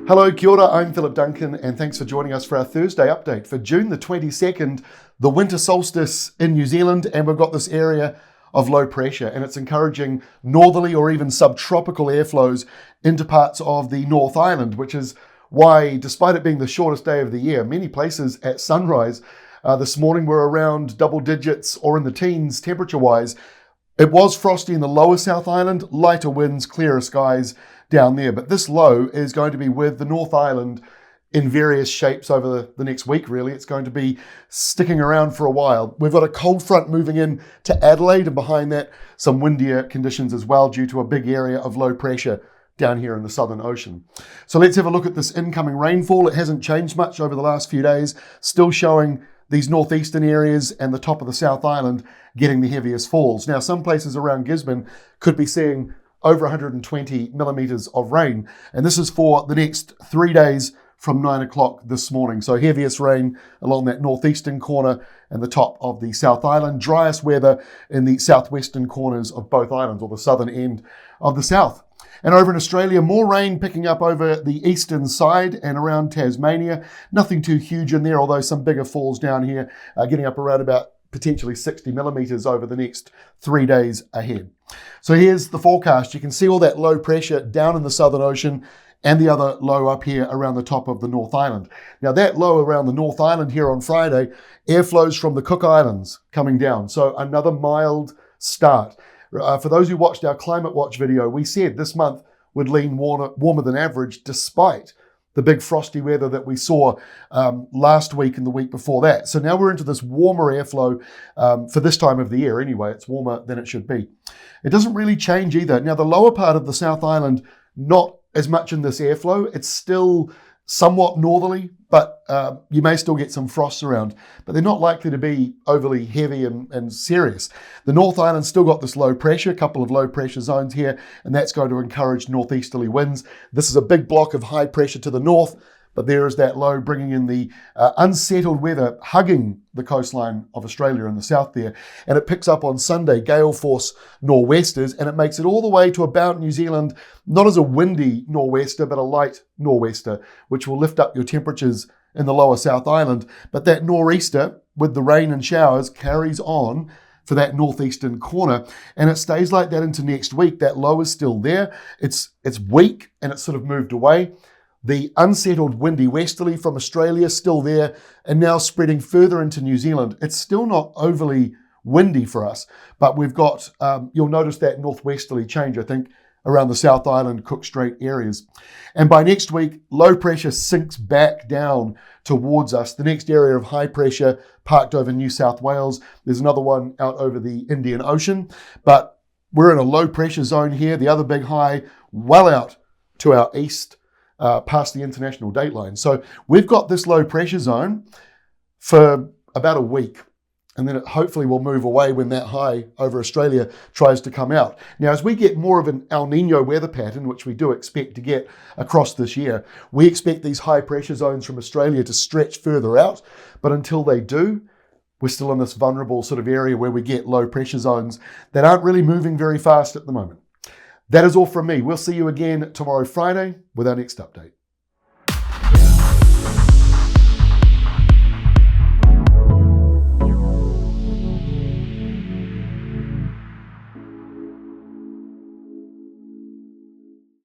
Hello, kia ora, I'm Philip Duncan, and thanks for joining us for our Thursday update for June the 22nd, the winter solstice in New Zealand, and we've got this area of low pressure, and it's encouraging northerly or even subtropical airflows into parts of the North Island, which is why, despite it being the shortest day of the year, many places at sunrise this morning were around double digits or in the teens temperature-wise. It was frosty in the lower South Island, lighter winds, clearer skies down there, but this low is going to be with the North Island in various shapes over the next week, really. It's going to be sticking around for a while. We've got a cold front moving in to Adelaide, and behind that, some windier conditions as well due to a big area of low pressure down here in the Southern Ocean. So let's have a look at this incoming rainfall. It hasn't changed much over the last few days, still showing these northeastern areas and the top of the South Island getting the heaviest falls. Now, some places around Gisborne could be seeing over 120 millimetres of rain, and this is for the next 3 days from 9 o'clock this morning. So heaviest rain along that northeastern corner and the top of the South Island, driest weather in the southwestern corners of both islands, or the southern end of the south. And over in Australia, more rain picking up over the eastern side and around Tasmania. Nothing too huge in there, although some bigger falls down here, getting up around about potentially 60 millimetres over the next 3 days ahead. So here's the forecast. You can see all that low pressure down in the Southern Ocean and the other low up here around the top of the North Island. Now that low around the North Island here on Friday, airflows from the Cook Islands coming down. So another mild start. For those who watched our Climate Watch video, we said this month would lean warmer than average despite the big frosty weather that we saw last week and the week before that. So now we're into this warmer airflow for this time of the year anyway. It's warmer than it should be. It doesn't really change either. Now the lower part of the South Island, not as much in this airflow. It's still somewhat northerly, but you may still get some frosts around, but they're not likely to be overly heavy and serious. The North Island still got this low pressure, a couple of low pressure zones here, and that's going to encourage northeasterly winds. This is a big block of high pressure to the north, but there is that low bringing in the unsettled weather, hugging the coastline of Australia in the south there. And it picks up on Sunday, gale force nor'westers, and it makes it all the way to about New Zealand, not as a windy nor'wester, but a light nor'wester, which will lift up your temperatures in the lower South Island. But that nor'easter, with the rain and showers, carries on for that northeastern corner, and it stays like that into next week. That low is still there. It's weak, and it's sort of moved away. The unsettled windy westerly from Australia still there, and now spreading further into New Zealand. It's still not overly windy for us, but we've got, you'll notice that northwesterly change, I think, around the South Island, Cook Strait areas. And by next week, low pressure sinks back down towards us. The next area of high pressure parked over New South Wales. There's another one out over the Indian Ocean, but we're in a low pressure zone here. The other big high well out to our east, past the international date line. So we've got this low pressure zone for about a week, and then it hopefully will move away when that high over Australia tries to come out. Now, as we get more of an El Nino weather pattern, which we do expect to get across this year, we expect these high pressure zones from Australia to stretch further out. But until they do, we're still in this vulnerable sort of area where we get low pressure zones that aren't really moving very fast at the moment. That is all from me. We'll see you again tomorrow, Friday, with our next update.